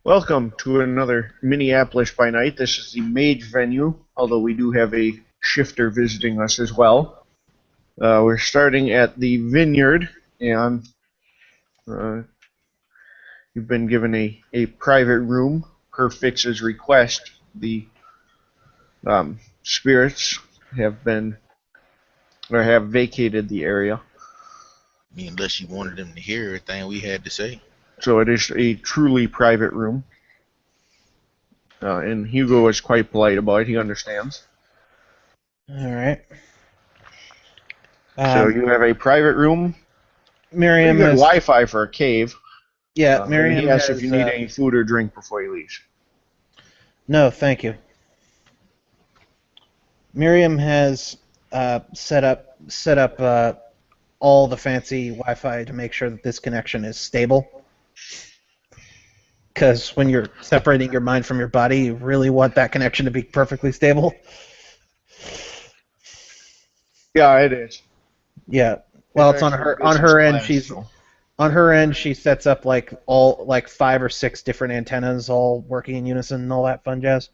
Welcome to another Minneapolis by night. This is the Mage venue, although we do have a shifter visiting us as well. We're starting at the Vineyard, and uh, you've been given a private room per Fix's request. The spirits have vacated the area, I mean, unless you wanted them to hear everything we had to say. so it is a truly private room. And Hugo is quite polite about it. He understands. All right. So you have a private room. Pretty Miriam good has. Wi-Fi for a cave. Yeah, And Miriam he asks has. if you need any food or drink before he leaves. No, thank you. Miriam has set up all the fancy Wi-Fi to make sure that this connection is stable. Because when you're separating your mind from your body, you really want that connection to be perfectly stable. Yeah, it is. Yeah. Well, it's on her end. On her end. She sets up like 5 or 6 different antennas, all working in unison and all that fun jazz.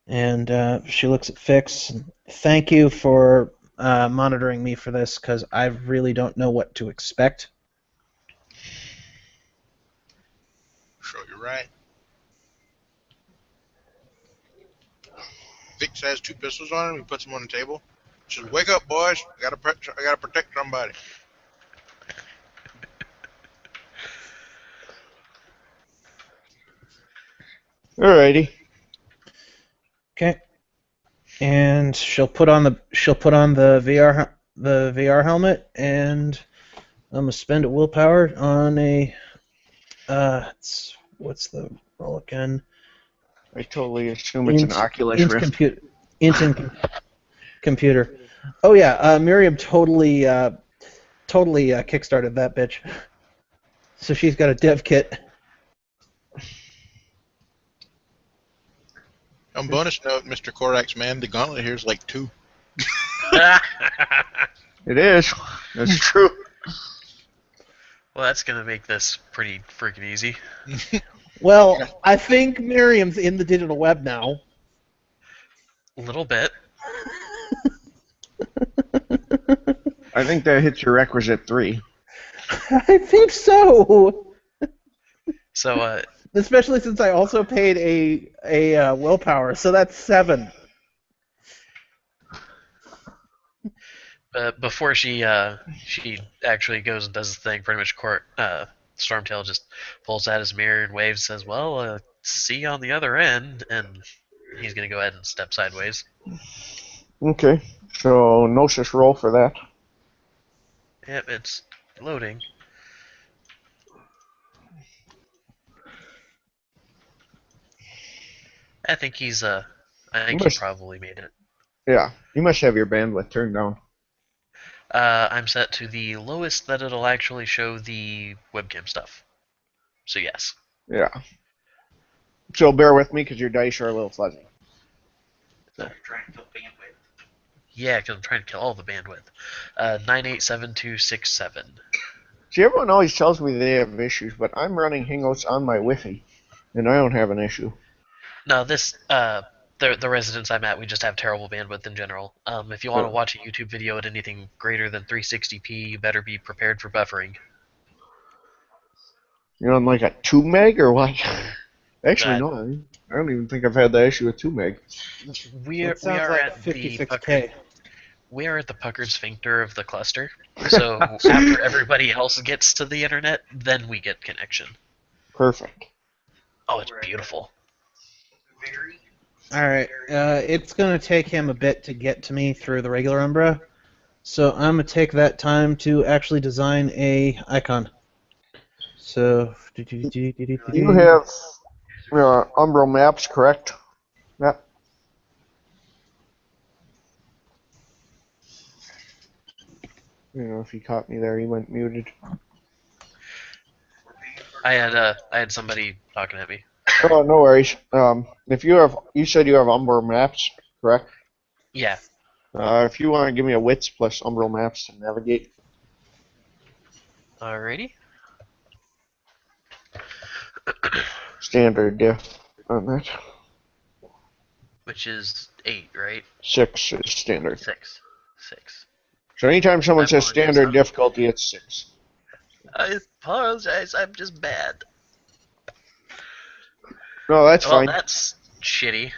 And she looks at Fix. Thank you for monitoring me for this, because I really don't know what to expect. Sure, you're right. Fix has 2 pistols on him. He puts them on the table. Says, "Wake up, boys! I gotta protect somebody." Alrighty. Okay. And she'll put on the VR helmet, and I'm gonna spend a willpower on a what's the roll again? I totally assume it's an Oculus Rift. Computer. Oh yeah, Miriam totally kickstarted that bitch. So she's got a dev kit. On bonus note, Mr. Korak's man, the gauntlet here is like 2. It is. That's true. Well, that's gonna make this pretty freaking easy. Well, I think Miriam's in the digital web now. A little bit. I think that hits your requisite 3. I think so. So, Especially since I also paid a willpower, so that's 7. before she actually goes and does the thing, pretty much Stormtail just pulls out his mirror and waves, says, "Well, see you on the other end," and he's gonna go ahead and step sideways. Okay. So Gnosis roll for that. Yep, it's loading. I think he probably made it. Yeah. You must have your bandwidth turned down. I'm set to the lowest that it'll actually show the webcam stuff. So yes. Yeah. So bear with me because your dice are a little fuzzy. So you're trying to kill bandwidth. Yeah, because I'm trying to kill all the bandwidth. 987267. See, everyone always tells me they have issues, but I'm running Hangouts on my Wi-Fi, and I don't have an issue. No, the residence I'm at, we just have terrible bandwidth in general. If you want to watch a YouTube video at anything greater than 360p, you better be prepared for buffering. You're on like a 2 meg or what? Actually, no. I don't even think I've had that issue with 2 meg. We are like at 56K. We are at the puckered sphincter of the cluster. So after everybody else gets to the internet, then we get connection. Perfect. Oh, it's beautiful. Alright, it's going to take him a bit to get to me through the regular Umbra, so I'm going to take that time to actually design a icon. So, You have Umbro maps, correct? Yeah. You know, if he caught me there, he went muted. I had somebody talking at me. Oh, no worries. If you said you have Umbro maps, correct? Yeah. If you want to give me a wits plus umbral maps to navigate. Alrighty. Standard diff on that. Which is 8, right? 6 is standard. 6. So anytime someone I says apologize, standard I'm- difficulty, it's 6. I apologize, I'm just bad. No, that's Well, fine. that's shitty.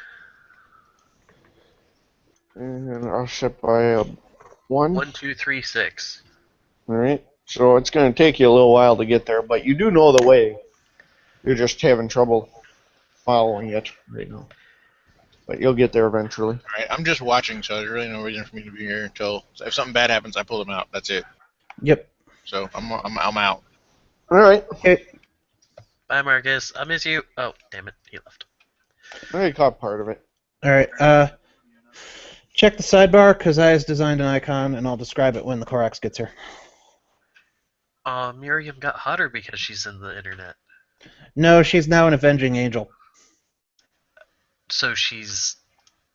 And I'll set by a 1. 1, 2, 3, 6. Alright. So it's going to take you a little while to get there, but you do know the way. You're just having trouble following it right now. But you'll get there eventually. All right, I'm just watching, so there's really no reason for me to be here until if something bad happens, I pull them out. That's it. Yep. So I'm out. Alright. Okay. Bye, Marcus. I miss you. Oh, damn it. He left. I caught part of it. All right. Check the sidebar because I has designed an icon, and I'll describe it when the Korax gets here. Miriam got hotter because she's in the internet. No, she's now an avenging angel. So she's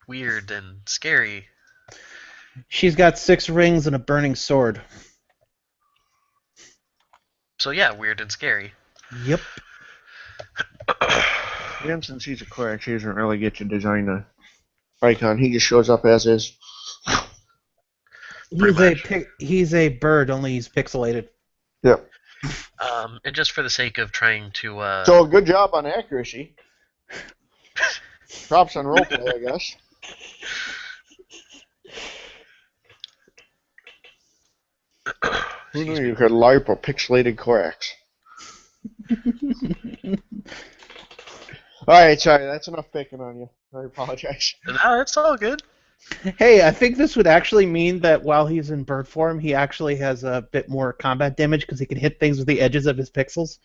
weird and scary. She's got 6 rings and a burning sword. So yeah, weird and scary. Yep. And since he's a Korax, he doesn't really get to design a icon. He just shows up as is. He's a bird, only he's pixelated. Yep. And just for the sake of trying to So good job on accuracy. Props on roleplay, I guess. Who knew you could LARP a pixelated Korax? Alright, sorry, that's enough picking on you. I apologize. no, it's all good. Hey, I think this would actually mean that while he's in bird form, he actually has a bit more combat damage because he can hit things with the edges of his pixels.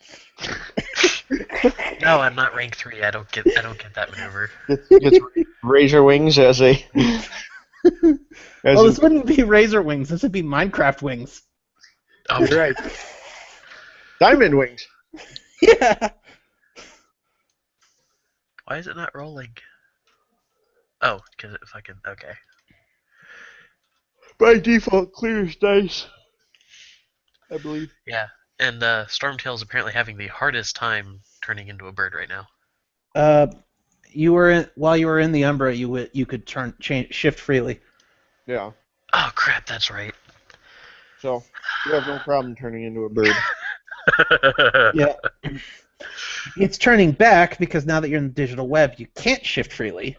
No, I'm not rank 3. I don't get that maneuver. Gets razor wings as a. Well, this wouldn't be razor wings. This would be Minecraft wings. Oh, You're right. Diamond wings. Yeah. Why is it not rolling? Oh, because it fucking okay. By default, clears dice. I believe. Yeah, and Stormtail's apparently having the hardest time turning into a bird right now. While you were in the Umbra, you could shift freely. Yeah. Oh crap, that's right. So you have no problem turning into a bird. Yeah. It's turning back because now that you're in the digital web, you can't shift freely.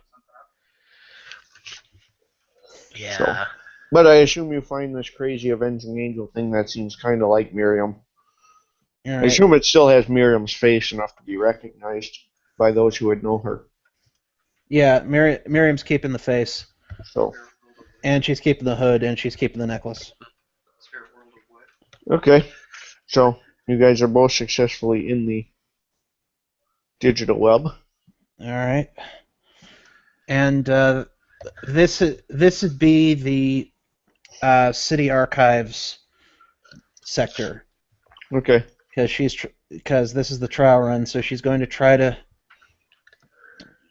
Yeah. So. But I assume you find this crazy avenging angel thing that seems kind of like Miriam. All right. I assume it still has Miriam's face enough to be recognized by those who would know her. Yeah, Miriam's keeping the face, So. and she's keeping the hood, and she's keeping the necklace. Okay. So you guys are both successfully in the digital web. All right. And this would be the city archives sector Okay. because this is the trial run, so she's going to try to.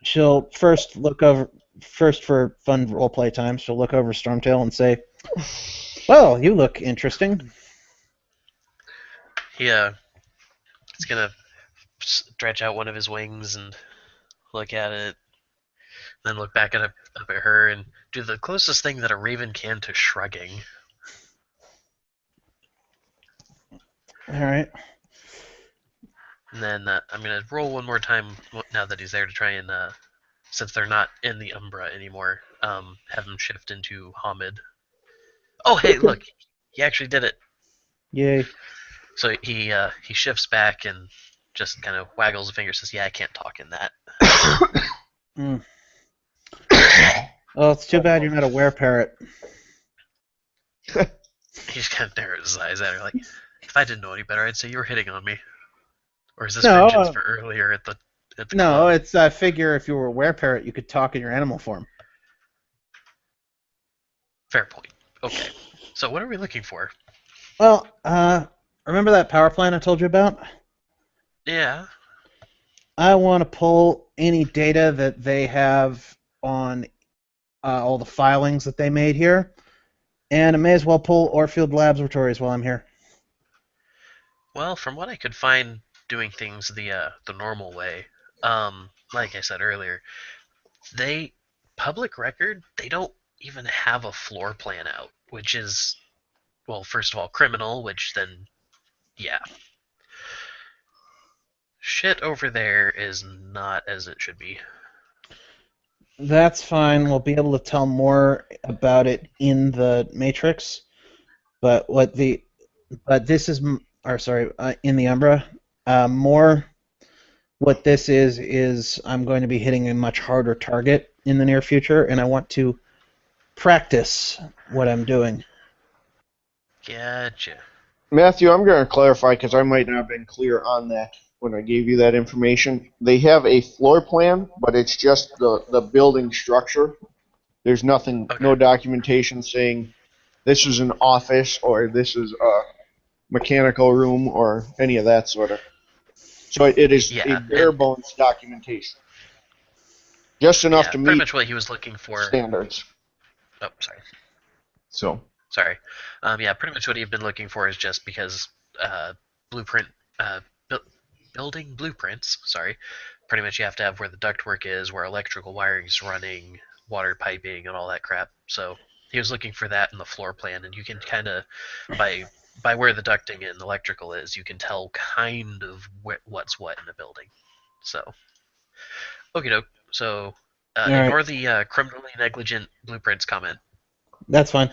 She'll first for fun roleplay time. She'll look over Stormtail and say, "Well, you look interesting." Yeah. He's gonna stretch out one of his wings and look at it, then look back up at her and do the closest thing that a raven can to shrugging. All right. And then I'm gonna roll one more time now that he's there to try and, since they're not in the Umbra anymore, have him shift into Hamid. Oh, hey, look, he actually did it. Yay. So he shifts back and just kind of waggles a finger, says, "Yeah, I can't talk in that." Mm. Well, it's too bad you're not a wereparrot. He's kind of narrowed his eyes at her, like, "If I didn't know any better, I'd say you were hitting on me." Or is this No, vengeance for earlier at the No, club? it's I figure if you were a wereparrot, you could talk in your animal form. Fair point. Okay. So what are we looking for? Well, remember that power plant I told you about? Yeah. I want to pull any data that they have on all the filings that they made here, and I may as well pull Orfield Laboratories while I'm here. Well, from what I could find, doing things the normal way, like I said earlier, they public record they don't even have a floor plan out, which is, well, first of all, criminal. Which then, yeah, shit over there is not as it should be. That's fine. We'll be able to tell more about it in the Matrix. But this is, or sorry, in the Umbra. More, what this is I'm going to be hitting a much harder target in the near future, and I want to practice what I'm doing. Gotcha. Matthew, I'm going to clarify because I might not have been clear on that when I gave you that information. They have a floor plan, but it's just the building structure. There's nothing, Okay. no documentation saying this is an office or this is a mechanical room or any of that sort of. So it is a Yeah, bare and bones documentation. Just enough yeah, to pretty meet much what he was looking for. standards. Oh, sorry. So. Sorry. Yeah, pretty much what he'd been looking for is just because blueprint, bu- building blueprints. Sorry, pretty much you have to have where the ductwork is, where electrical wiring is running, water piping, and all that crap. So he was looking for that in the floor plan, and you can kind of by where the ducting and electrical is, you can tell kind of what's what in a building. So, okie doke. So, All right, ignore the criminally negligent blueprints comment. that's fine.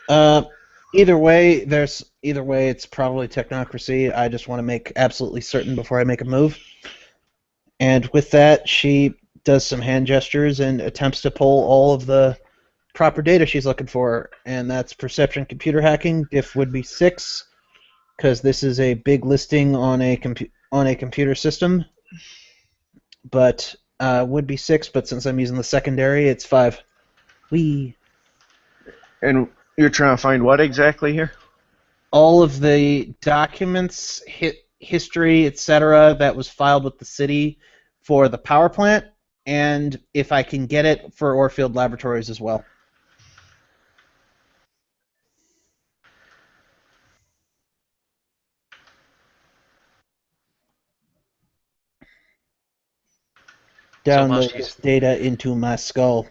Either way, it's probably technocracy. I just want to make absolutely certain before I make a move. And with that, she does some hand gestures and attempts to pull all of the proper data she's looking for, and that's perception computer hacking. Diff would be 6, because this is a big listing on a computer system. But would be 6, but since I'm using the secondary, it's 5. Whee! And you're trying to find what exactly here? All of the documents, history, etc., that was filed with the city for the power plant, and if I can get it for Orfield Laboratories as well. Download this data into my skull.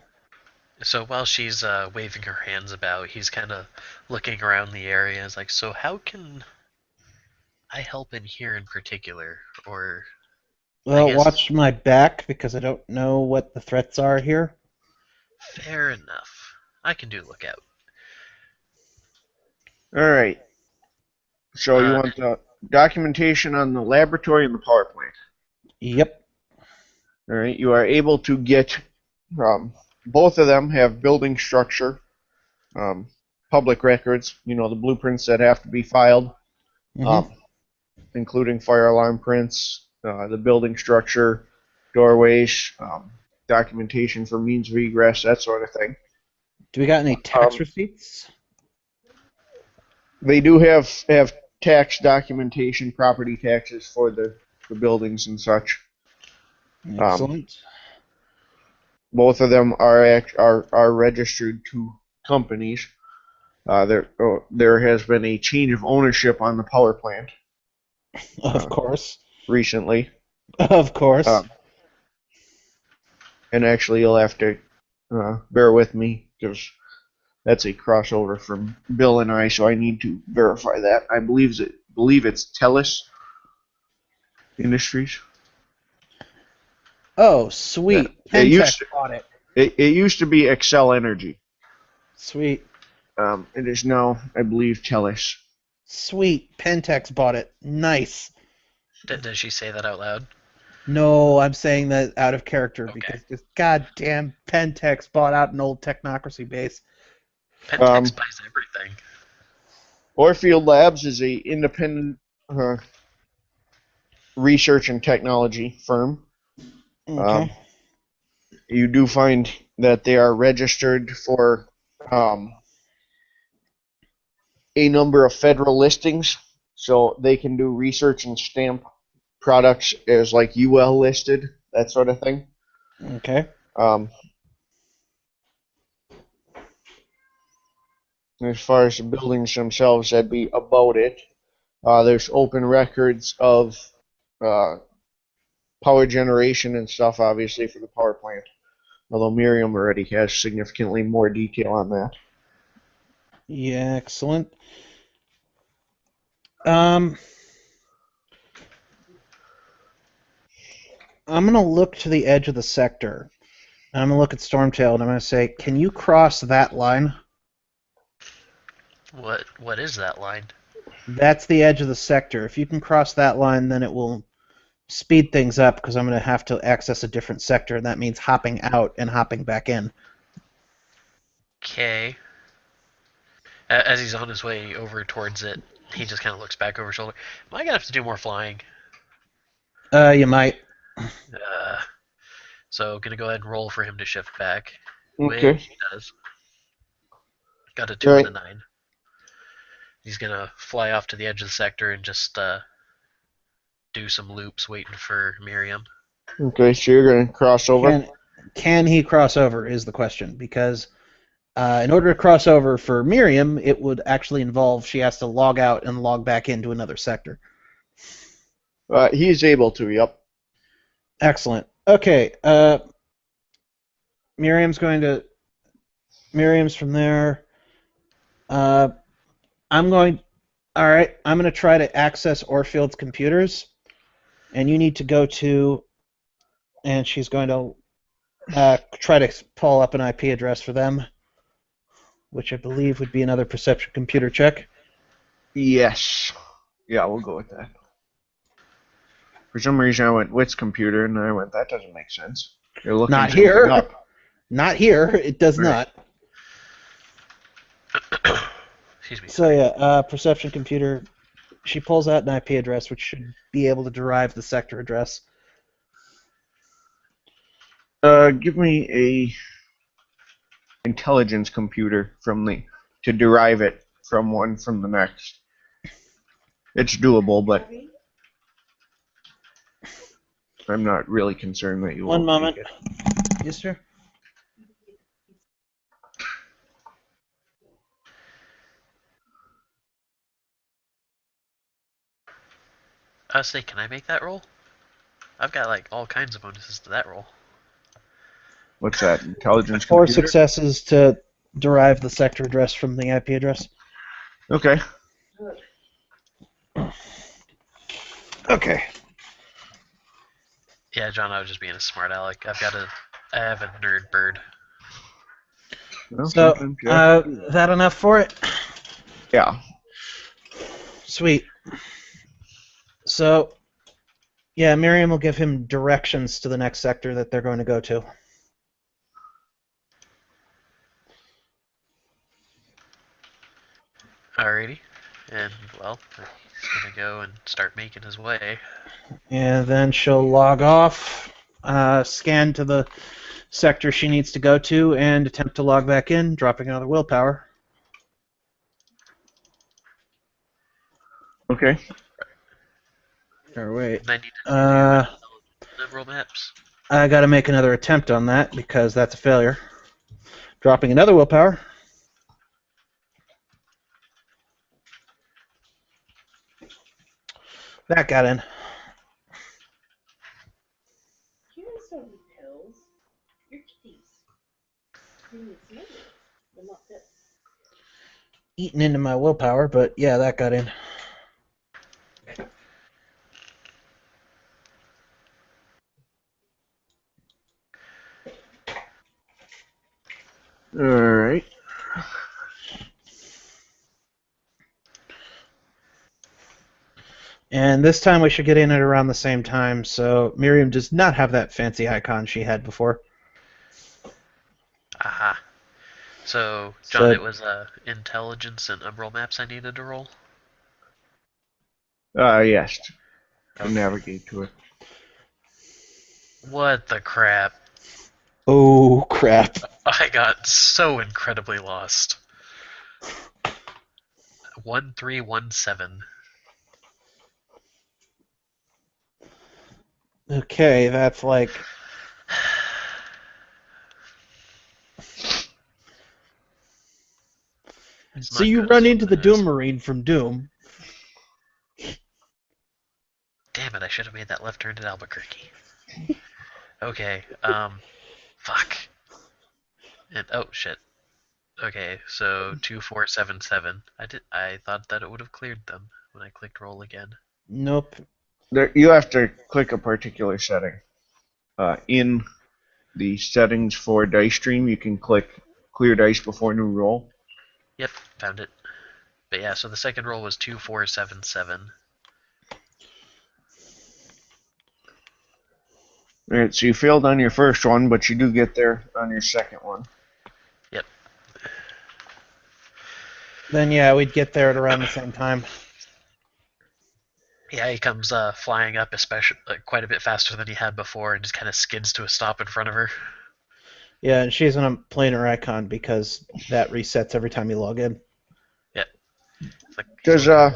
So while she's waving her hands about, he's kind of looking around the area. Is like, so how can I help in here in particular? Or Well, guess- watch my back, because I don't know what the threats are here. fair enough. I can do lookout. All right. So you want the documentation on the laboratory and the power plant. Yep. All right. You are able to get both of them have building structure, public records. You know, the blueprints that have to be filed, including fire alarm prints, the building structure, doorways, documentation for means of egress, that sort of thing. Do we got any tax receipts? They do have tax documentation, property taxes for the buildings and such. Excellent. Both of them are registered to companies. There has been a change of ownership on the power plant. Of course. Recently. Of course. And actually, you'll have to bear with me because that's a crossover from Bill and I, so I need to verify that. I believe it's Telus Industries. Oh, sweet. Pentech bought it. It used to be Excel Energy. Sweet. It is now, I believe, Telus. Sweet. Pentex bought it. Nice. Does she say that out loud? No, I'm saying that out of character, Okay. because this goddamn Pentex bought out an old technocracy base. Pentex buys everything. Orfield Labs is a independent research and technology firm. Okay. You do find that they are registered for a number of federal listings, so they can do research and stamp products as like UL listed, that sort of thing. Okay. As far as the buildings themselves, that'd be about it. There's open records of uh, power generation and stuff, obviously, for the power plant. Although Miriam already has significantly more detail on that. Yeah, excellent. I'm gonna look to the edge of the sector. I'm gonna look at Stormtail and I'm gonna say, "Can you cross that line?" What is that line? That's the edge of the sector. If you can cross that line, then it will speed things up because I'm gonna have to access a different sector, and that means hopping out and hopping back in. Okay. As he's on his way over towards it, he just kind of looks back over his shoulder. Am I gonna have to do more flying? You might. So gonna go ahead and roll for him to shift back, Okay. which he does. Got a 2 Right. and a 9. He's gonna fly off to the edge of the sector and just do some loops waiting for Miriam. Okay, so you're going to cross over? Can he cross over is the question, because in order to cross over for Miriam, it would actually involve she has to log out and log back into another sector. He's able to, yep. Excellent. Okay. Miriam's from there. I'm going to try to access Orfield's computers, and you need to go to, and she's going to try to pull up an IP address for them, which I believe would be another perception computer check. Yes. Yeah, we'll go with that. For some reason I went Wit's computer, and I went, that doesn't make sense. You're looking Not something here. up. Not here. It does Right. not. Excuse me. So yeah, perception computer. She pulls out an IP address, which should be able to derive the sector address. Give me a intelligence computer to derive it from one from the next. It's doable, but I'm not really concerned that you One won't moment. take it. Yes, sir. Say, can I make that roll? I've got like all kinds of bonuses to that roll. What's that? Intelligence 4 computer? successes to derive the sector address from the IP address. Okay. Okay. Yeah, John, I was just being a smart aleck. I have a nerd bird. Well, So, sometimes, yeah. that enough for it? Yeah. Sweet. So, yeah, Miriam will give him directions to the next sector that they're going to go to. Alrighty. And, well, he's gonna go and start making his way. And then she'll log off, scan to the sector she needs to go to, and attempt to log back in, dropping another willpower. Okay. Or wait. And I need to do several maps. I gotta make another attempt on that because that's a failure. Dropping another willpower. That got in. You guys don't need pills. You're kitties. You need some others, but not this. Eating into my willpower, but yeah, that got in. Alright. And this time we should get in at around the same time, so Miriam does not have that fancy icon she had before. Aha. So, John, So- it was intelligence and umbral maps I needed to roll? Yes. To Okay. navigate to it. What the crap? Oh, crap. I got so incredibly lost. 1317. Okay, that's like... It's So not you good, run is into what the it is. Doom Marine from Doom. Damn it! I should have made that left turn to Albuquerque. Okay. Fuck. And oh shit. Okay, so 2477. I thought that it would have cleared them when I clicked roll again. Nope. You have to click a particular setting. In the settings for Dice Stream, you can click clear dice before new roll. Yep, found it. But yeah, so the second roll was 2477. Alright, so you failed on your first one, but you do get there on your second one. Yep. Then yeah, we'd get there at around the same time. Yeah, he comes flying up, especially quite a bit faster than he had before, and just kind of skids to a stop in front of her. Yeah, and she's on a planar icon because that resets every time you log in. Yep. It's like, Does oh,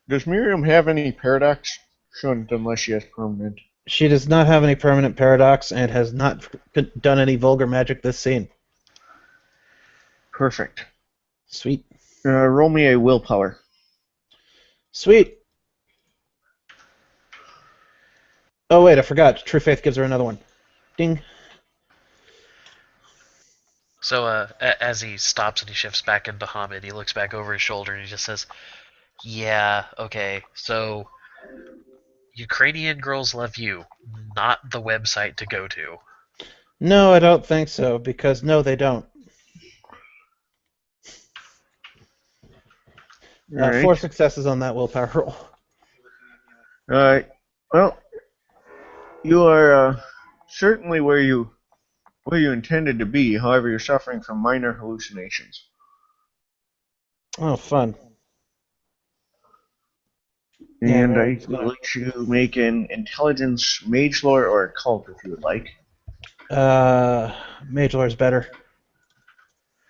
does Miriam have any paradox? Shouldn't unless she has permanent. She does not have any permanent paradox and has not done any vulgar magic this scene. Perfect. Sweet. Roll me a willpower. Sweet. Oh wait, I forgot. True Faith gives her another one. Ding. So as he stops and he shifts back into Hamid, he looks back over his shoulder and he just says, "Yeah, okay. So Ukrainian girls love you, not the website to go to." No, I don't think so, because no, they don't. Alright. 4 successes on that willpower roll. Well, you are certainly where you intended to be. However, you're suffering from minor hallucinations. Oh, fun. And Yeah, I would let you make an intelligence, mage lore, or occult if you would like. Mage Lore's better.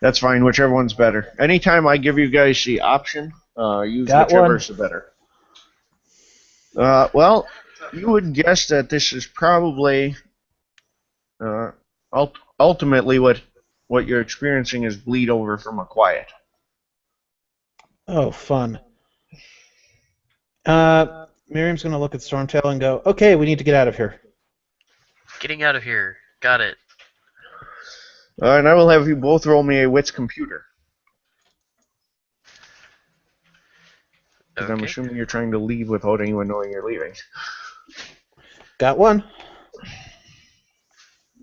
That's fine, whichever one's better. Anytime I give you guys the option, use Got whichever's one. the better. Well, you would guess that this is probably ultimately what you're experiencing is bleed over from a quiet. Oh, fun. Miriam's gonna look at Stormtail and go, "Okay, we need to get out of here." Getting out of here. Got it. And I will have you both roll me a wits computer. Because I'm Okay. assuming you're trying to leave without anyone knowing you're leaving. Got one.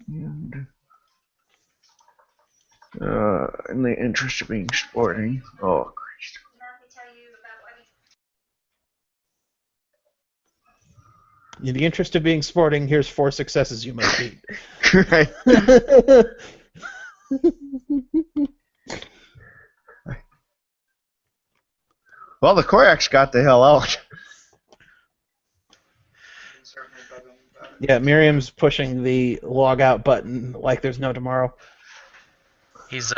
And, in the interest of being sporting, oh Christ. In the interest of being sporting, here's 4 successes you must beat. Right. Well, the Koraks got the hell out. Yeah, Miriam's pushing the log out button like there's no tomorrow. He's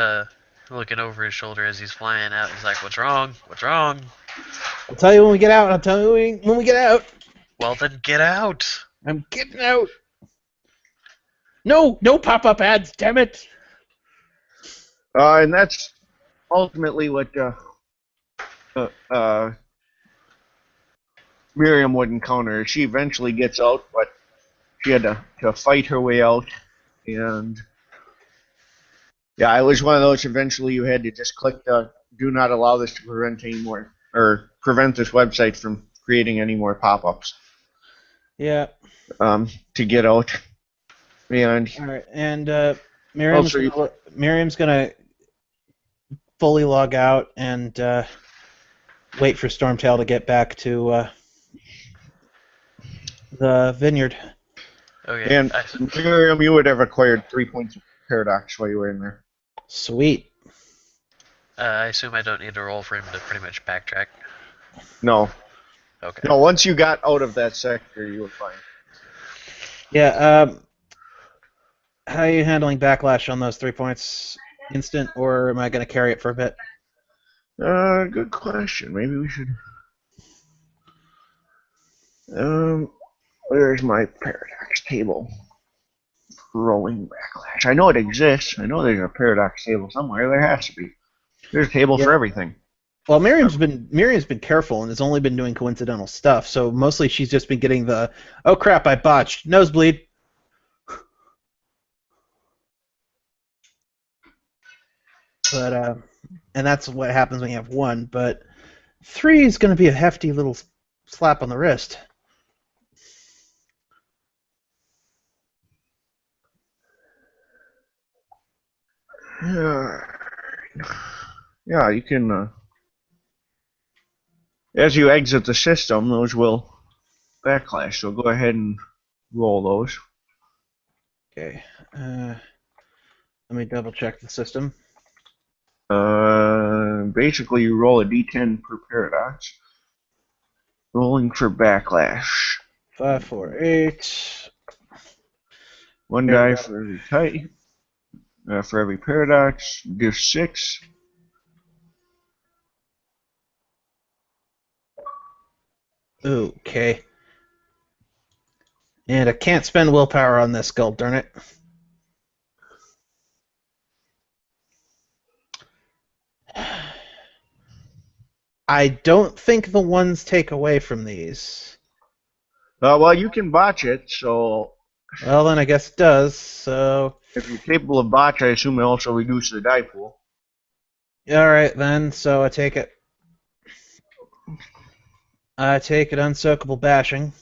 looking over his shoulder as he's flying out. He's like, "What's wrong? What's wrong?" I'll tell you when we get out. I'll tell you when we get out. Well, then get out. I'm getting out. No pop-up ads, damn it. And that's ultimately what Miriam would encounter. She eventually gets out, but she had to fight her way out. And yeah, it was one of those. Eventually, you had to just click the "Do not allow this to prevent any more," or prevent this website from creating any more pop-ups. Yeah. To get out. And All right, and Miriam's gonna fully log out and wait for Stormtail to get back to the vineyard. Okay. and Miriam, you would have acquired 3 points of paradox while you were in there. Sweet. I assume I don't need to roll for him to pretty much backtrack. No. Okay. No, once you got out of that sector, you were fine. Yeah. How are you handling backlash on those 3 points? Instant, or am I going to carry it for a bit? Good question. Maybe we should. Where's my paradox table? Rolling backlash. I know it exists. I know there's a paradox table somewhere. There has to be. There's a table for Yeah. everything. Well, Miriam's been careful and has only been doing coincidental stuff. So mostly she's just been getting the oh crap I botched nosebleed. But and that's what happens when you have one. But 3 is going to be a hefty little slap on the wrist. Yeah, you can. As you exit the system, those will backlash. So go ahead and roll those. Okay. Let me double check the system. Basically, you roll a d10 per paradox. Rolling for backlash. 5, 4, 8. One There we die go. for every type. For every paradox, give 6. Okay. And I can't spend willpower on this, god darn it. I don't think the ones take away from these. Well, you can botch it, so Well, then I guess it does. So, if you're capable of botch, I assume it also reduces the die pool. all right then. So I take it. I take it unsoakable bashing.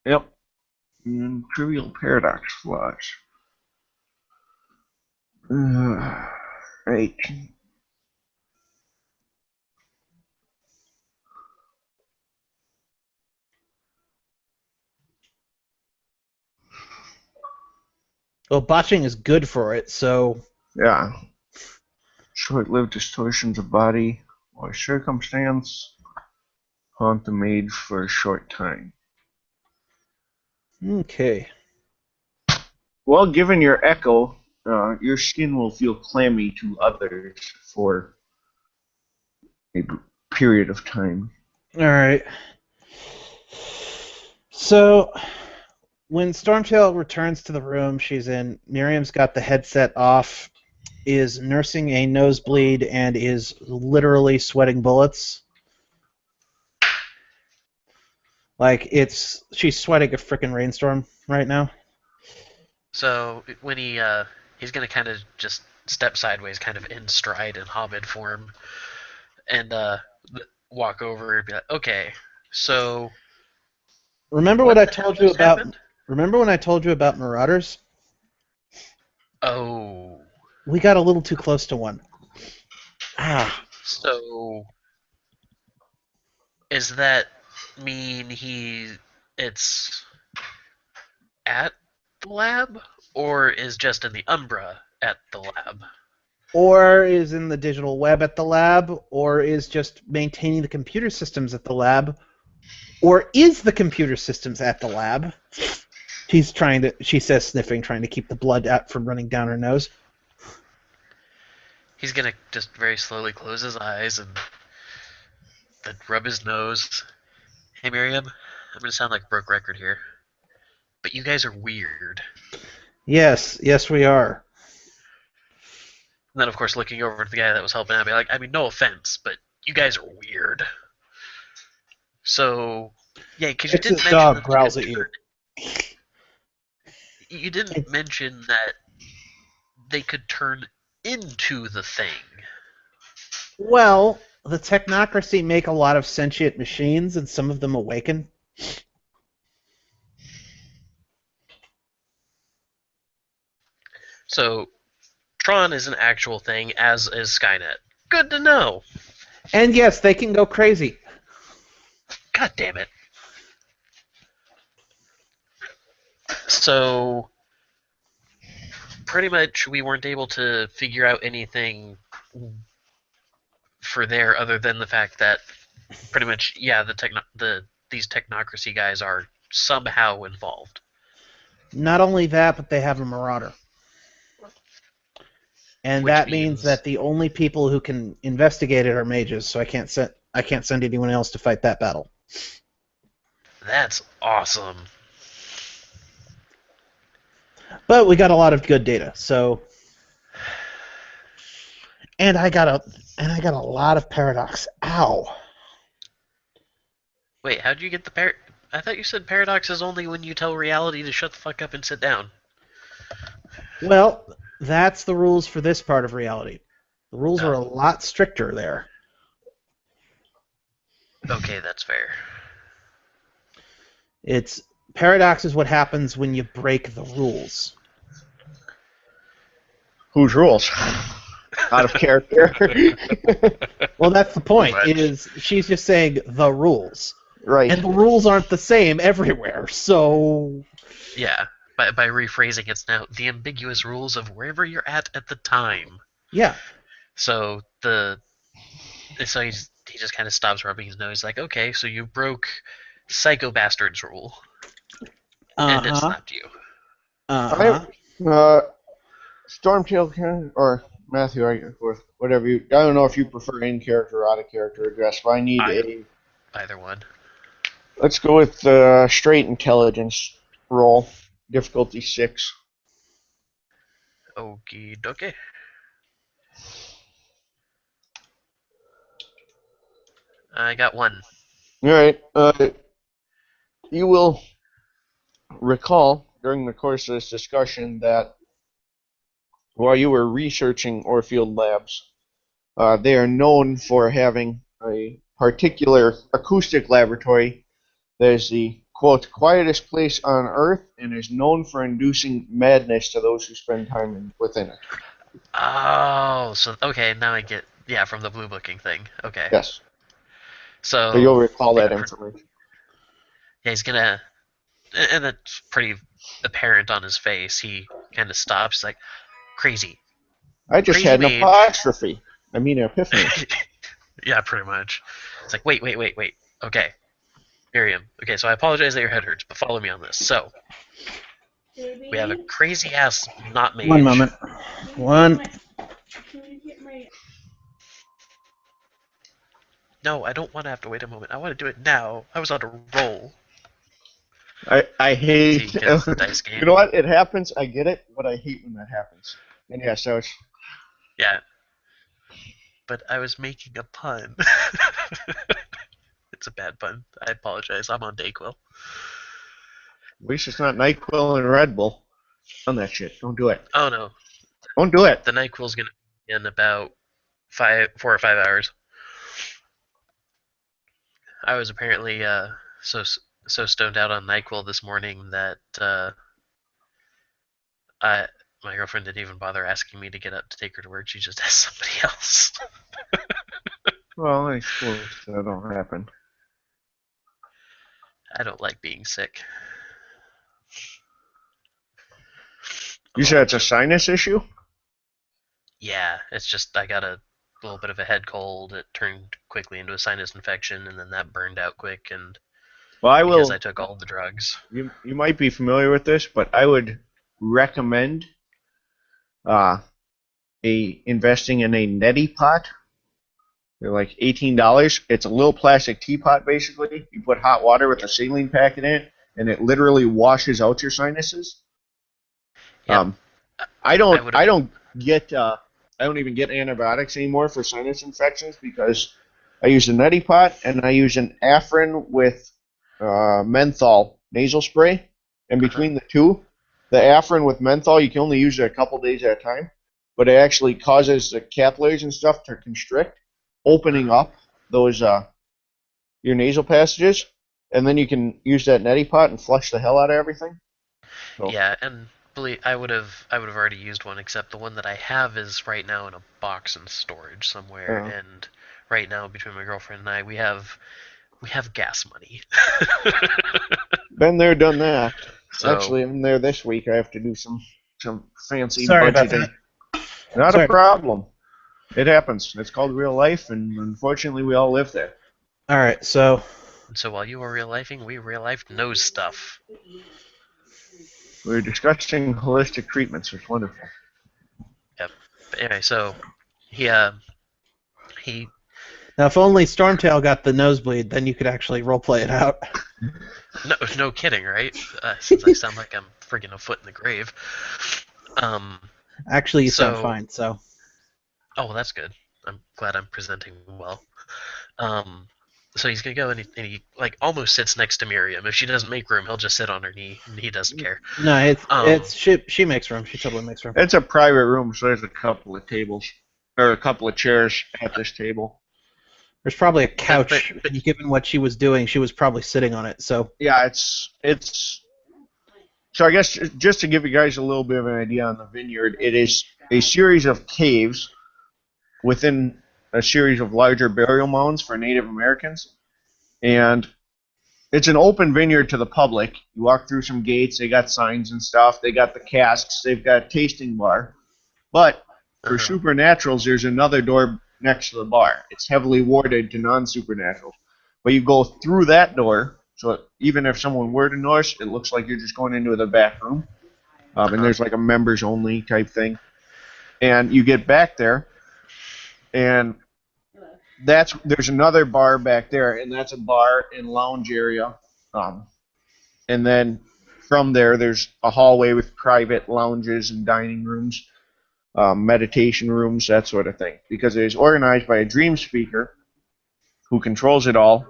Yep. And trivial paradox flaws. Right. Well, botching is good for it. So, Yeah. Short-lived distortions of body or circumstance haunt the mage for a short time. okay. Well, given your echo, your skin will feel clammy to others for a period of time. All right. So, when Stormtail returns to the room she's in, Miriam's got the headset off, is nursing a nosebleed, and is literally sweating bullets. Like she's sweating a freaking rainstorm right now. So when he's gonna kind of just step sideways, kind of in stride in hobbit form, and walk over and be like, "Okay, so Remember what what I the hell told you just about? happened?" Remember when I told you about marauders? Oh, We got a little too close to one. so does that mean it's at the lab, or is just in the Umbra at the lab? Or is in the digital web at the lab, or is just maintaining the computer systems at the lab, or is the computer systems at the lab? She says sniffing, trying to keep the blood out from running down her nose. He's gonna just very slowly close his eyes and then rub his nose. Hey Miriam, I'm gonna sound like a broke record here, but you guys are weird. Yes, we are. And then, of course, looking over at the guy that was helping out, be like, I mean, no offense, but you guys are weird. So, yeah, because you didn't Texas mention dog that growls at you. You didn't mention that they could turn into the thing. Well, the technocracy make a lot of sentient machines, and some of them awaken. So, Tron is an actual thing, as is Skynet. Good to know. And yes, they can go crazy. God damn it. So, pretty much we weren't able to figure out anything for there other than the fact that pretty much, yeah, these technocracy guys are somehow involved. Not only that, but they have a marauder. And Which that means means that the only people who can investigate it are mages, so I can't send anyone else to fight that battle. that's awesome. But we got a lot of good data, so And I got a lot of paradox. Ow. Wait, how'd you get the I thought you said paradox is only when you tell reality to shut the fuck up and sit down. Well, that's the rules for this part of reality. The rules are Oh. a lot stricter there. Okay, that's fair. It's paradox is what happens when you break the rules. Whose rules? Out of character. Well, that's the point. Pretty much. Is she's just saying the rules, Right. and the rules aren't the same everywhere. So Yeah, by rephrasing, it's now the ambiguous rules of wherever you're at the time. yeah, So he just kind of stops rubbing his nose, like, okay, so you broke Psycho Bastard's rule, and it slapped you. Stormtail or Matthew, or whatever you. I don't know if you prefer in character or out of character address, but I need Either one. Let's go with straight intelligence roll, difficulty 6. Okie dokie. I got 1. All right. You will recall during the course of this discussion that while you were researching Orfield Labs, they are known for having a particular acoustic laboratory that is the, quote, quietest place on Earth and is known for inducing madness to those who spend time within it. Oh, so okay, now I get from the blue booking thing. Okay. Yes. So So you'll recall that information. Yeah, he's gonna, and that's pretty apparent on his face. He kind of stops, like, crazy. I just Crazy had an mage. apostrophe. I mean, an epiphany. Yeah, pretty much. It's like, wait. Okay, Miriam. Okay, so I apologize that your head hurts, but follow me on this. So Baby, we have a crazy ass not mage. one moment. One. Can you get my... No, I don't want to have to wait a moment. I want to do it now. I was on a roll. I hate. See, 'cause the dice game. You know what? It happens. I get it, but I hate when that happens. And yeah, so it's. Yeah. But I was making a pun. It's a bad pun. I apologize. I'm on Dayquil. At least it's not NyQuil and Red Bull. On that shit. Don't do it. Oh no, Don't do it. the NyQuil's gonna be in about 4 or 5 hours. I was apparently so stoned out on NyQuil this morning that my girlfriend didn't even bother asking me to get up to take her to work. She just asked somebody else. Well, I suppose that don't happen. I don't like being sick. You said it's a sinus issue? Yeah, it's just I got a little bit of a head cold. It turned quickly into a sinus infection, and then that burned out quick. And Well, because I took all the drugs. You might be familiar with this, but I would recommend investing in a neti pot. They're like $18. It's a little plastic teapot, basically. You put hot water with a saline packet in it, and it literally washes out your sinuses. Yep. I don't even get antibiotics anymore for sinus infections because I use a neti pot and I use an Afrin with menthol nasal spray. And between the two, the Afrin with menthol, you can only use it a couple days at a time, but it actually causes the capillaries and stuff to constrict, opening up those your nasal passages, and then you can use that neti pot and flush the hell out of everything. So. Yeah, and I would have already used one, except the one that I have is right now in a box in storage somewhere. Uh-huh. And right now, between my girlfriend and I, we have gas money. Been there, done that. So, Actually, I'm there this week. I have to do some fancy Sorry about budgeting. that. Not Sorry. a problem. It happens. It's called real life, and unfortunately, we all live there. All right, so while you were real lifing, we real life knows stuff. We're discussing holistic treatments. It's wonderful. Yep. But anyway, so he now if only Stormtail got the nosebleed, then you could actually roleplay it out. no kidding, right? Since I sound like I'm friggin' a foot in the grave. Actually, you sound So- fine. So Oh, well, that's good. I'm glad I'm presenting well. So he's gonna go and he like almost sits next to Miriam. If she doesn't make room, he'll just sit on her knee, and he doesn't care. No, Um, she makes room. She totally makes room. It's a private room, so there's a couple of tables or a couple of chairs at this table. There's probably a but couch. And given what she was doing, she was probably sitting on it. So Yeah, it's. So I guess just to give you guys a little bit of an idea on the vineyard, it is a series of caves within a series of larger burial mounds for Native Americans, and it's an open vineyard to the public. You walk through some gates, they got signs and stuff, they got the casks, they've got a tasting bar. But for uh-huh. supernaturals, there's another door next to the bar. It's heavily warded to non-supernaturals. But you go through that door, so even if someone were to notice, it looks like you're just going into the back room. And there's like a members only type thing. And you get back there, and there's another bar back there, and that's a bar and lounge area. And then from there, there's a hallway with private lounges and dining rooms, meditation rooms, that sort of thing. Because it is organized by a dream speaker who controls it all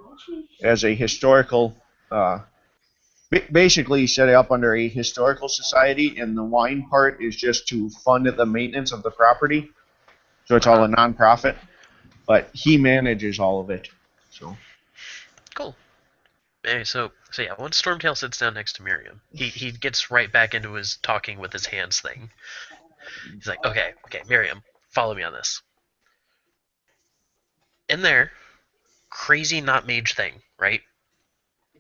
as a historical. Basically, set it up under a historical society, and the wine part is just to fund the maintenance of the property. So it's all a nonprofit, but he manages all of it. So Cool. Anyway, so yeah, once Stormtail sits down next to Miriam, he gets right back into his talking with his hands thing. He's like, okay, Miriam, follow me on this. In there, crazy not mage thing, right?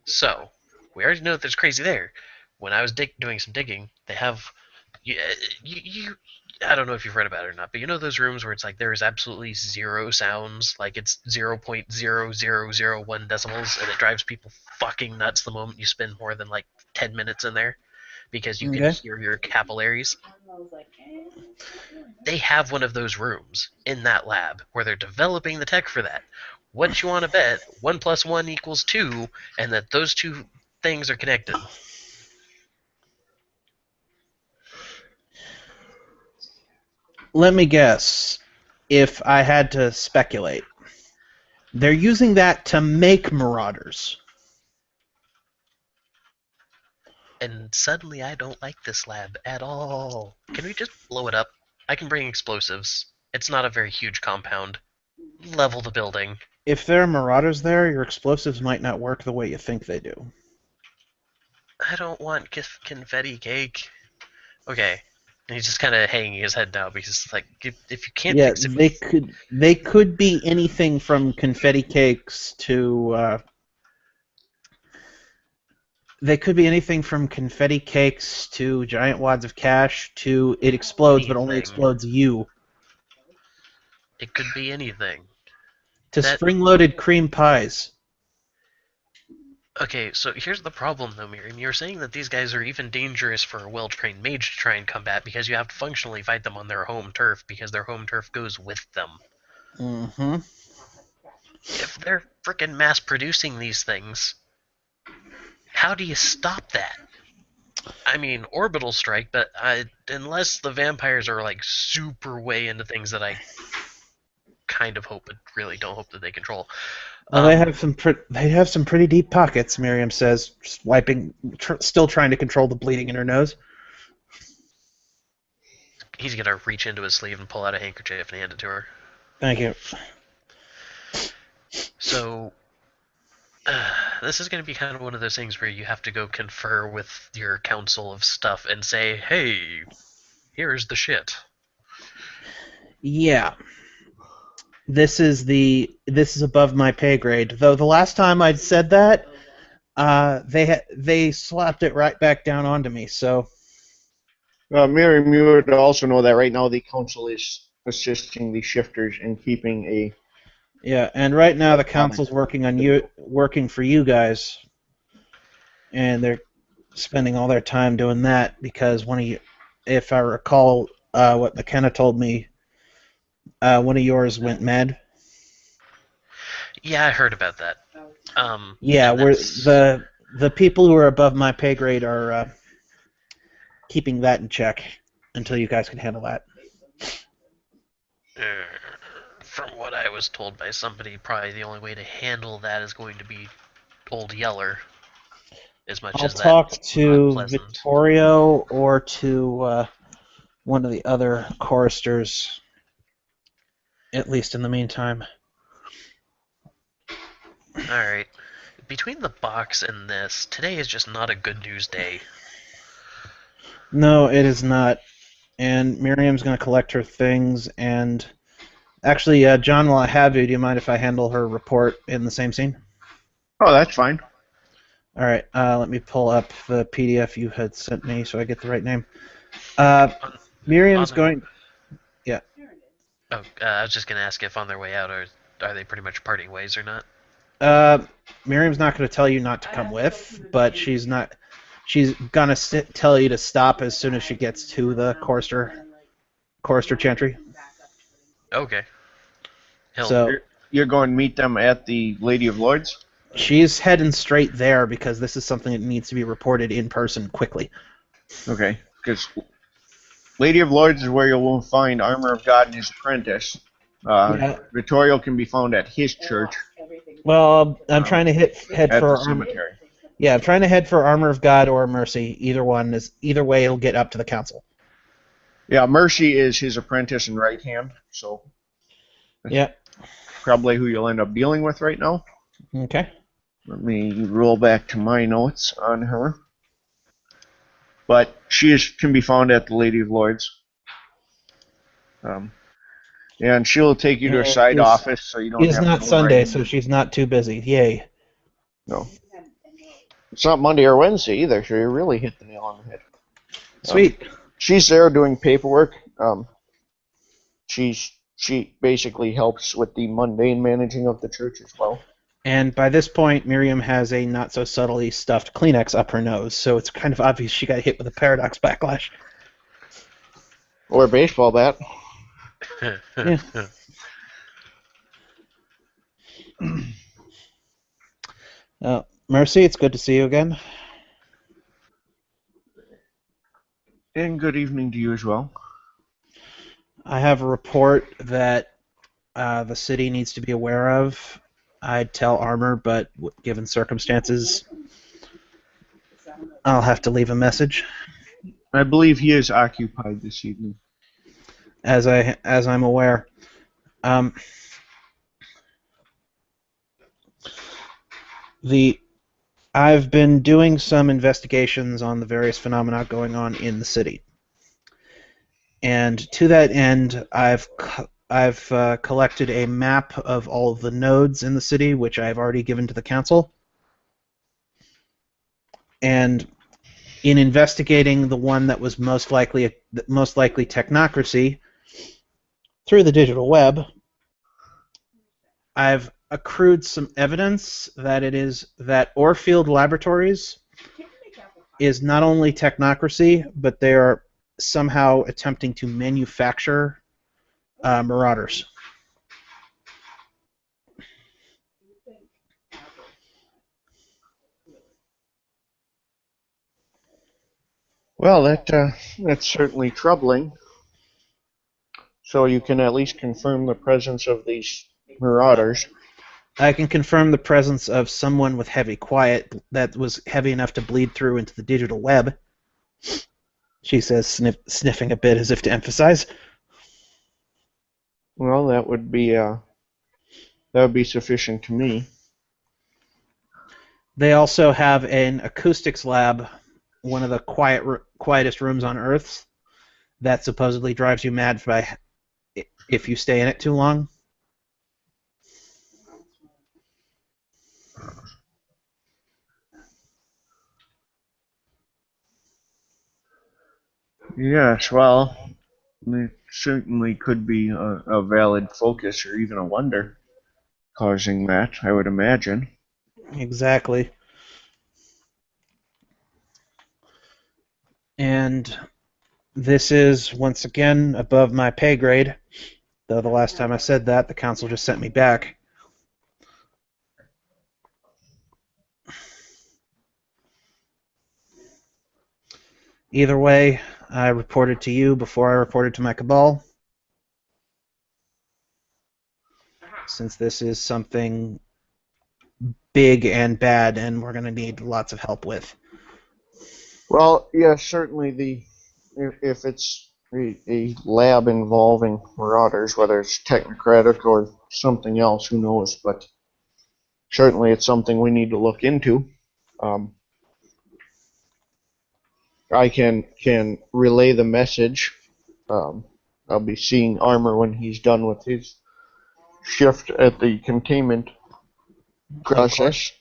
So we already know that there's crazy there. When I was doing some digging, they have you I don't know if you've read about it or not, but you know those rooms where it's like there is absolutely zero sounds, like it's 0.0001 decibels, and it drives people fucking nuts the moment you spend more than like 10 minutes in there because you can hear your capillaries. They have one of those rooms in that lab where they're developing the tech for that. What you want to bet 1 + 1 = 2, and that those two things are connected? let me guess. If I had to speculate, they're using that to make marauders. And suddenly I don't like this lab at all. Can we just blow it up? I can bring explosives. It's not a very huge compound. Level the building. If there are marauders there, your explosives might not work the way you think they do. I don't want confetti cake. Okay. And he's just kind of hanging his head now because, like, if you can't fix it, they could be anything from confetti cakes to. They could be anything from confetti cakes to giant wads of cash to it explodes, but only explodes you. It could be anything. To spring-loaded cream pies. Okay, so here's the problem, though, Miriam. You're saying that these guys are even dangerous for a well-trained mage to try and combat because you have to functionally fight them on their home turf because their home turf goes with them. Mm-hmm. If they're frickin' mass-producing these things, how do you stop that? I mean, orbital strike, but unless the vampires are like super way into things that I kind of hope, but really don't hope that they control. Well, they have some pretty deep pockets. Miriam says, just still trying to control the bleeding in her nose. He's gonna reach into his sleeve and pull out a handkerchief and hand it to her. Thank you. So, this is going to be kind of one of those things where you have to go confer with your council of stuff and say, hey, here's the shit. Yeah. This is above my pay grade. Though the last time I'd said that, they slapped it right back down onto me, so... Miriam, you would also know that right now the council is assisting the shifters in keeping a... Yeah, and right now the council's working for you guys, and they're spending all their time doing that because if I recall what McKenna told me, one of yours went med. Yeah, I heard about that. Yeah, where the people who are above my pay grade are keeping that in check until you guys can handle that. From what I was told by somebody, probably the only way to handle that is going to be Old Yeller. As much I'll as that's talk to unpleasant. Vittorio or to one of the other choristers, at least in the meantime. Alright. Between the box and this, today is just not a good news day. No, it is not. And Miriam's going to collect her things. And actually, John, while I have you, do you mind if I handle her report in the same scene? Oh, that's fine. All right. Let me pull up the PDF you had sent me so I get the right name. Miriam's on going. There it is. Oh, I was just going to ask if on their way out, are they pretty much parting ways or not? Miriam's not going to tell you not to come with, but she's not. She's gonna tell you to stop as soon as she gets to the chorister chantry. Okay. He'll, So You're going to meet them at the Lady of Lords? she's heading straight there because this is something that needs to be reported in person quickly. Okay, because Lady of Lords is where you'll find Armor of God and his apprentice. Yeah. Vittorio can be found at his church Well, I'm trying to head at for the armor. cemetery. Yeah, I'm trying to head for Armor of God or Mercy. Either way, it'll get up to the council. Yeah, Mercy is his apprentice and right hand, so Yeah. probably who you'll end up dealing with right now. Okay. Let me roll back to my notes on her. But can be found at the Lady of Lords. And she'll take you to a side office so you don't It is have not to go Sunday, right so in. she's not too busy. Yay. No. It's not Monday or Wednesday either, so you really hit the nail on the head. Sweet. She's there doing paperwork. She basically helps with the mundane managing of the church as well. And by this point, Miriam has a not so subtly stuffed Kleenex up her nose, so it's kind of obvious she got hit with a paradox backlash. Or a baseball bat. Yeah. Mercy, it's good to see you again. And good evening to you as well. I have a report that the city needs to be aware of. I'd tell Armor, but given circumstances, I'll have to leave a message. I believe he is occupied this evening. As I'm aware. I've been doing some investigations on the various phenomena going on in the city, and to that end, I've collected a map of all of the nodes in the city, which I've already given to the council. And in investigating the one that was most likely technocracy through the digital web, I've accrued some evidence that Orfield Laboratories is not only technocracy, but they are somehow attempting to manufacture marauders. Well, that's certainly troubling. So you can at least confirm the presence of these marauders. I can confirm the presence of someone with heavy quiet that was heavy enough to bleed through into the digital web. She says, sniffing a bit as if to emphasize. Well, that would be sufficient to me. They also have an acoustics lab, one of the quietest rooms on Earth, that supposedly drives you mad if you stay in it too long. Yes, well, it certainly could be a valid focus or even a wonder causing that, I would imagine. Exactly. And this is, once again, above my pay grade, though the last time I said that, the council just sent me back. Either way, I reported to you before I reported to my cabal. since this is something big and bad, and we're going to need lots of help with. Well, yeah, certainly if it's a lab involving marauders, whether it's technocratic or something else, who knows? But certainly it's something we need to look into. I can relay the message. I'll be seeing Armor when he's done with his shift at the containment process.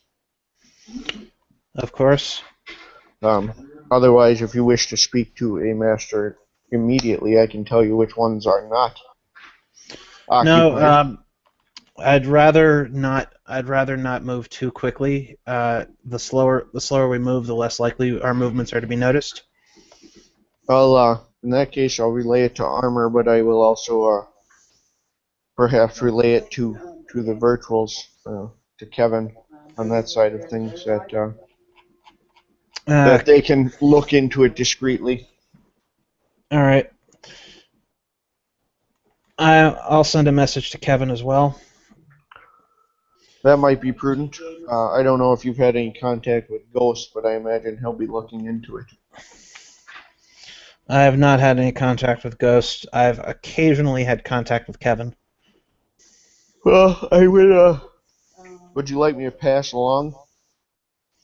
Of course. Otherwise, if you wish to speak to a master immediately, I can tell you which ones are not occupied. No, I'd rather not. I'd rather not move too quickly. The slower we move, the less likely our movements are to be noticed. In that case, I'll relay it to Armor, but I will also perhaps relay it to the virtuals, to Kevin on that side of things, that they can look into it discreetly. All right. I'll send a message to Kevin as well. That might be prudent. I don't know if you've had any contact with Ghost, but I imagine he'll be looking into it. I have not had any contact with Ghost. I've occasionally had contact with Kevin. Well, I would. Would you like me to pass along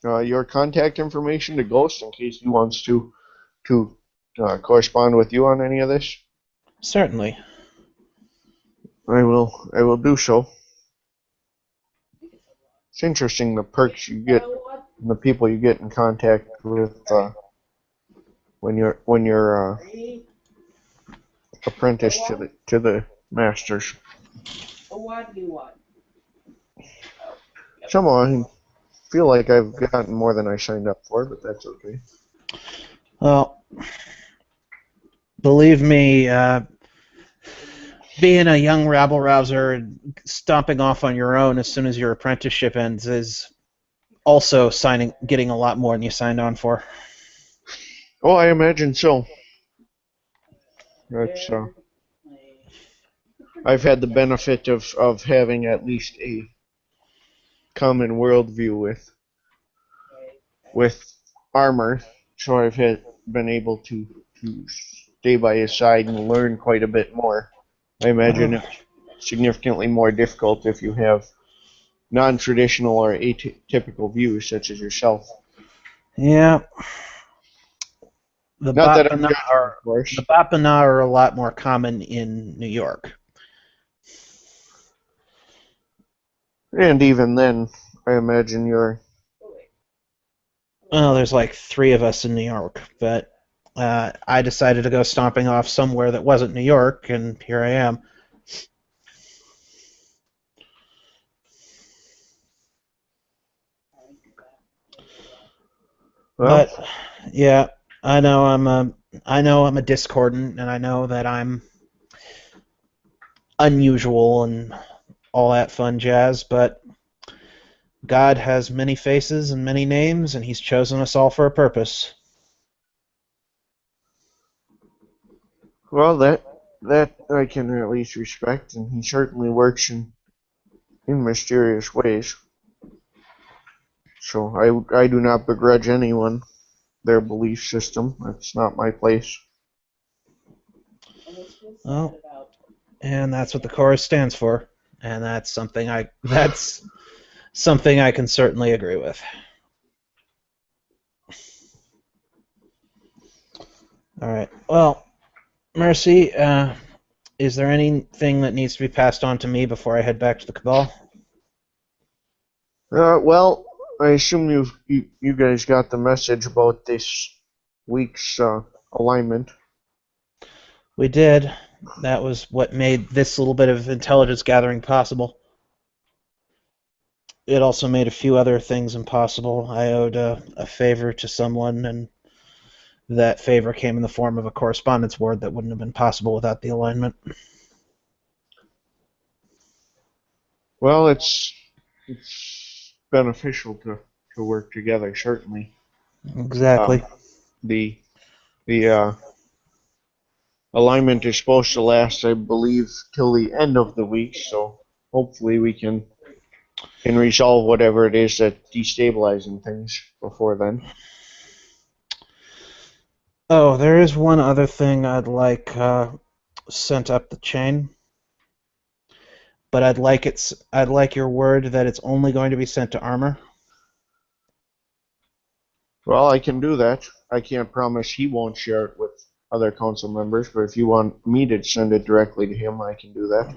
your contact information to Ghost in case he wants to correspond with you on any of this? Certainly. I will do so. It's interesting the perks you get and the people you get in contact with when you're apprentice to the masters. Somehow I feel like I've gotten more than I signed up for, but that's okay. Well, believe me, being a young rabble-rouser and stomping off on your own as soon as your apprenticeship ends is also getting a lot more than you signed on for. Oh, I imagine so. That's I've had the benefit of having at least a common worldview with Armor, so I've been able to stay by his side and learn quite a bit more. I imagine it's significantly more difficult if you have non-traditional or atypical views such as yourself. Yeah. The Not that I'm judging, of course. The Bapana are a lot more common in New York. And even then, I imagine you're... Well, there's like 3 of us in New York, but I decided to go stomping off somewhere that wasn't New York, and here I am. Well, but yeah, I know I'm a discordant, and I know that I'm unusual and all that fun jazz, but God has many faces and many names, and He's chosen us all for a purpose. well, that I can at least respect, and he certainly works in mysterious ways. So I do not begrudge anyone their belief system. That's not my place. Well, and that's what the chorus stands for, and that's something I can certainly agree with. All right. Well, Mercy, is there anything that needs to be passed on to me before I head back to the Cabal? Well, I assume you guys got the message about this week's alignment. We did. That was what made this little bit of intelligence gathering possible. It also made a few other things impossible. I owed a favor to someone, and that favor came in the form of a correspondence ward that wouldn't have been possible without the alignment. Well, it's beneficial to work together, certainly. Exactly. The alignment is supposed to last, I believe, till the end of the week, so hopefully we can resolve whatever it is that's destabilizing things before then. Oh, there is one other thing I'd like sent up the chain, but I'd like your word that it's only going to be sent to Armor. Well, I can do that. I can't promise he won't share it with other council members, but if you want me to send it directly to him, I can do that.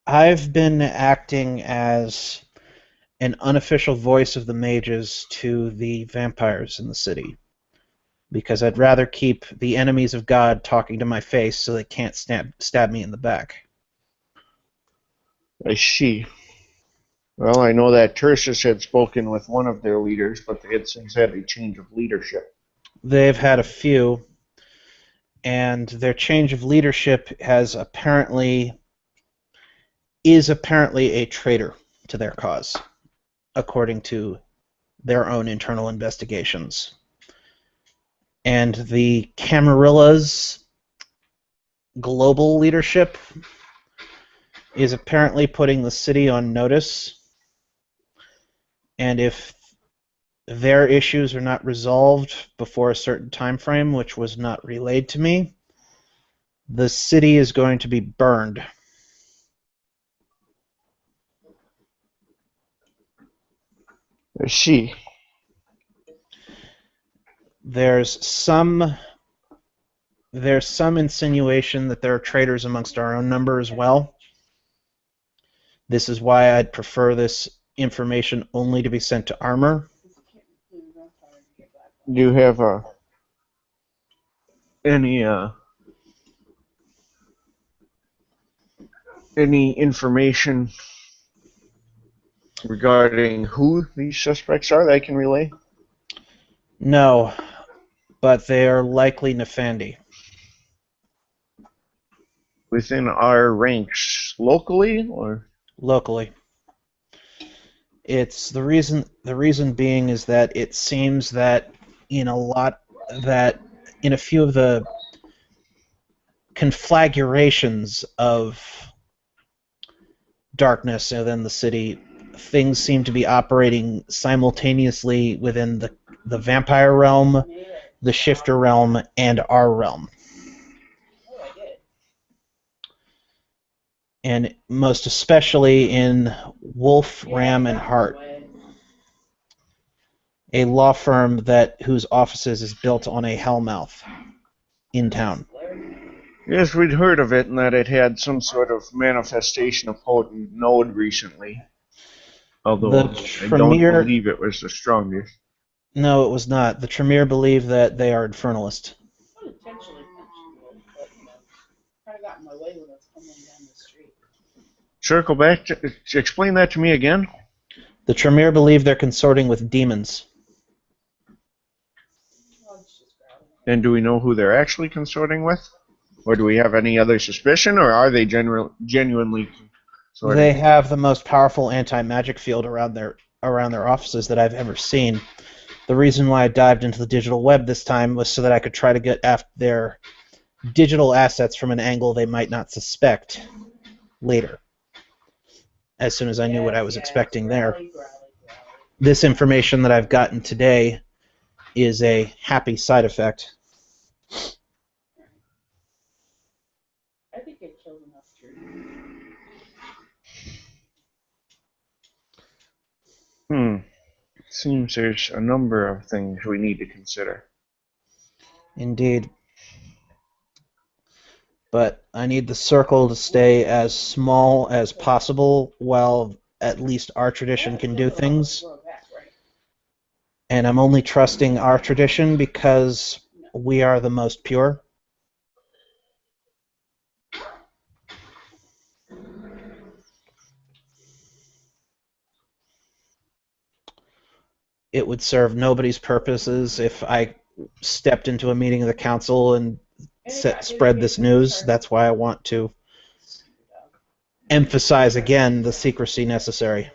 I've been acting as an unofficial voice of the mages to the vampires in the city, because I'd rather keep the enemies of God talking to my face so they can't stab me in the back. I see. Well, I know that Tersus had spoken with one of their leaders, but they had since had a change of leadership. They've had a few, and their change of leadership is apparently a traitor to their cause, according to their own internal investigations. And the Camarillas' global leadership is apparently putting the city on notice, and if their issues are not resolved before a certain time frame, which was not relayed to me, the city is going to be burned. I see. There's some insinuation that there are traitors amongst our own number as well. This is why I'd prefer this information only to be sent to Armor. Do you have any information regarding who these suspects are that I can relay? No, but they are likely Nefandi. Within our ranks locally, or? Locally. It's the reason being is that it seems that in a few of the conflagrations of darkness within the city, things seem to be operating simultaneously within the vampire realm, the shifter realm, and our realm. And most especially in Wolf, Ram, and Hart, a law firm whose offices is built on a hellmouth in town. Yes, we'd heard of it and that it had some sort of manifestation of potent node recently. Although I don't believe it was the strongest. No, it was not. The Tremere believe that they are infernalist. Circle back to explain that to me again. The Tremere believe they're consorting with demons. And do we know who they're actually consorting with? Or do we have any other suspicion, or are they genuinely consorting? They have the most powerful anti-magic field around their offices that I've ever seen. The reason why I dived into the digital web this time was so that I could try to get after their digital assets from an angle they might not suspect later, as soon as I knew what I was expecting there. This information that I've gotten today is a happy side effect. I think I killed enough trees. Seems there's a number of things we need to consider. Indeed. But I need the circle to stay as small as possible while at least our tradition can do things. And I'm only trusting our tradition because we are the most pure. It would serve nobody's purposes if I stepped into a meeting of the council and spread this news. That's why I want to emphasize again the secrecy necessary.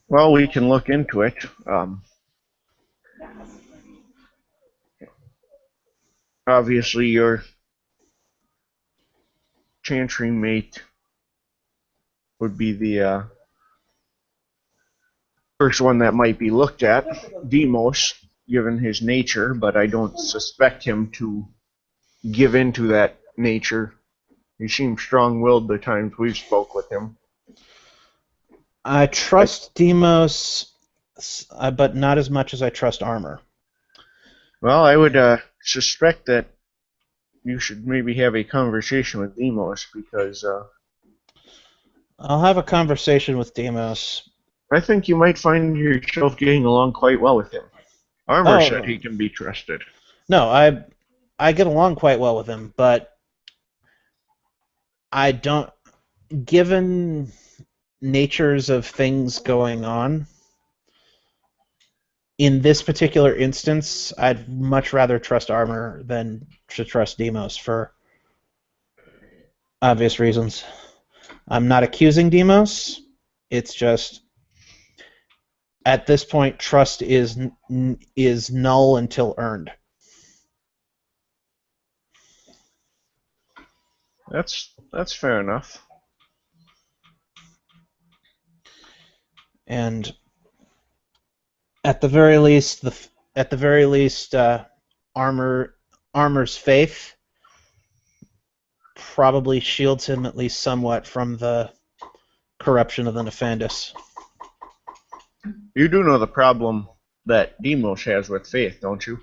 Well, we can look into it. Obviously, your Chantry Mate would be the first one that might be looked at. Demos, given his nature, but I don't suspect him to give into that nature. He seems strong-willed the times we've spoke with him. I trust Demos, but not as much as I trust Armor. Well, I would suspect that you should maybe have a conversation with Demos, because I'll have a conversation with Demos. I think you might find yourself getting along quite well with him. Armor said he can be trusted. No, I get along quite well with him, but I don't. Given natures of things going on, in this particular instance, I'd much rather trust Armor than to trust Demos for obvious reasons. I'm not accusing Demos. It's just at this point, trust is null until earned. That's fair enough. And at the very least, Armor's faith probably shields him at least somewhat from the corruption of the Nefandus. You do know the problem that Demos has with faith, don't you?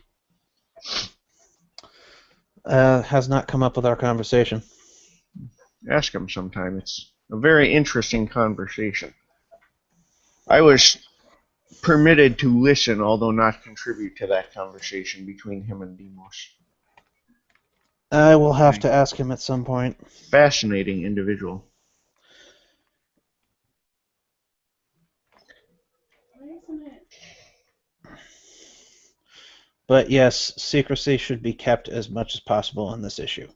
Has not come up with our conversation. Ask him sometime. It's a very interesting conversation. I was permitted to listen, although not contribute to that conversation between him and Demos. I will have to ask him at some point. Fascinating individual. Why isn't it? But yes, secrecy should be kept as much as possible on this issue.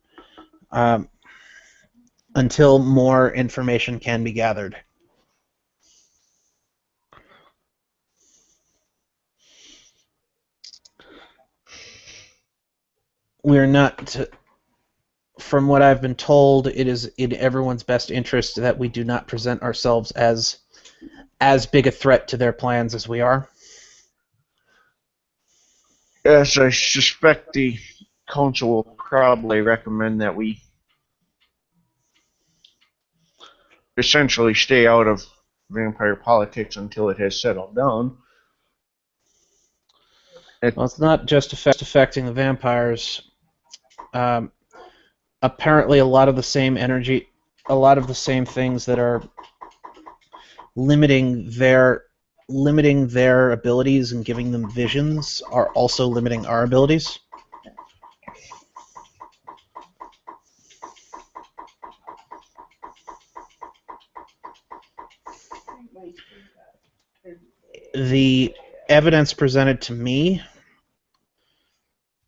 Until more information can be gathered. We're not, from what I've been told, it is in everyone's best interest that we do not present ourselves as big a threat to their plans as we are. Yes, I suspect the council will probably recommend that we essentially stay out of vampire politics until it has settled down. Well, it's not just affecting the vampires. Apparently, a lot of the same things that are limiting their abilities and giving them visions are also limiting our abilities. The evidence presented to me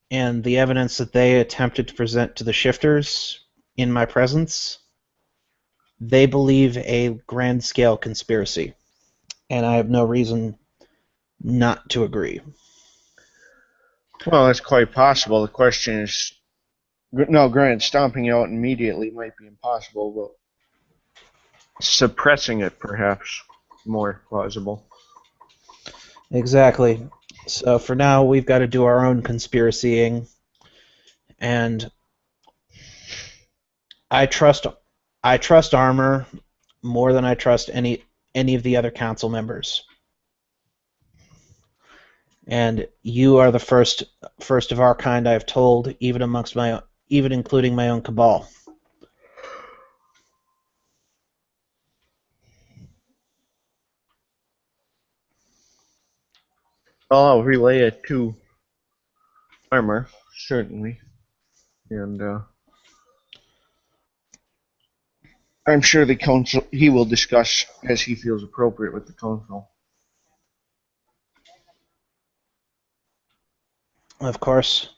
and the evidence that they attempted to present to the shifters in my presence, they believe a grand-scale conspiracy, and I have no reason not to agree. Well, it's quite possible. The question is, no, granted, stomping out immediately might be impossible, but suppressing it perhaps more plausible. Exactly. So for now, we've got to do our own conspiracying, and I trust Armor more than I trust any of the other council members. And you are the first of our kind I've told, even including my own cabal. Well, I'll relay it to Armor, certainly. And I'm sure the council, he will discuss as he feels appropriate with the council. Of course.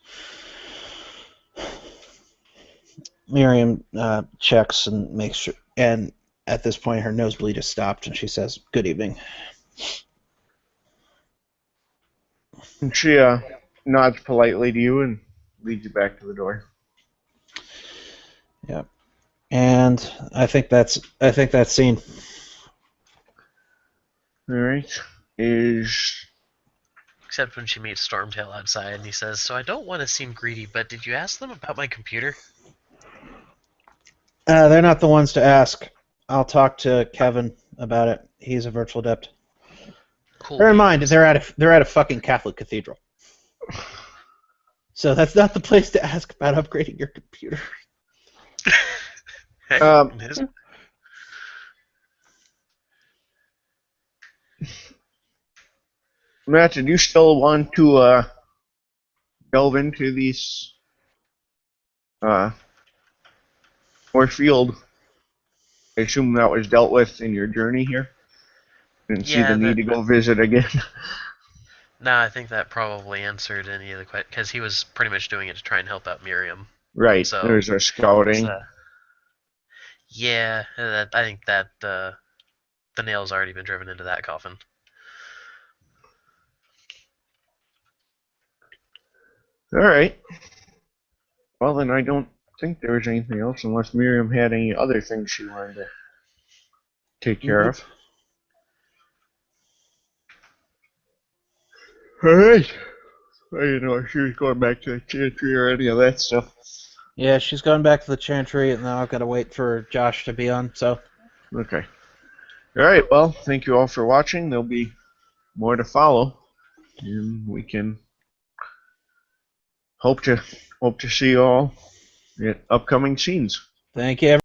Miriam checks and makes sure, and at this point her nosebleed has stopped, and she says, "Good evening." And she nods politely to you and leads you back to the door. Yep. And I think that's scene. All right. Except when she meets Stormtail outside and he says, "So I don't want to seem greedy, but did you ask them about my computer?" They're not the ones to ask. I'll talk to Kevin about it. He's a virtual adept. Cool. Bear in mind, beans. they're at a fucking Catholic cathedral. So that's not the place to ask about upgrading your computer. Hey, Um, his- Matt, did you still want to delve into these Northfield? I assume that was dealt with in your journey here. Didn't see the Yeah, need to go visit again. No, I think that probably answered any of the questions because he was pretty much doing it to try and help out Miriam. Right. So- There's a scouting. So, yeah, I think that the nail's already been driven into that coffin. All right. Well, then I don't think there was anything else unless Miriam had any other things she wanted to take care of. All right. I didn't know if she was going back to the chantry or any of that stuff. Yeah, she's going back to the chantry, and now I've got to wait for Josh to be on. So, Okay. All right. Well, thank you all for watching. There'll be more to follow, and we can hope to see you all at upcoming scenes. thank you.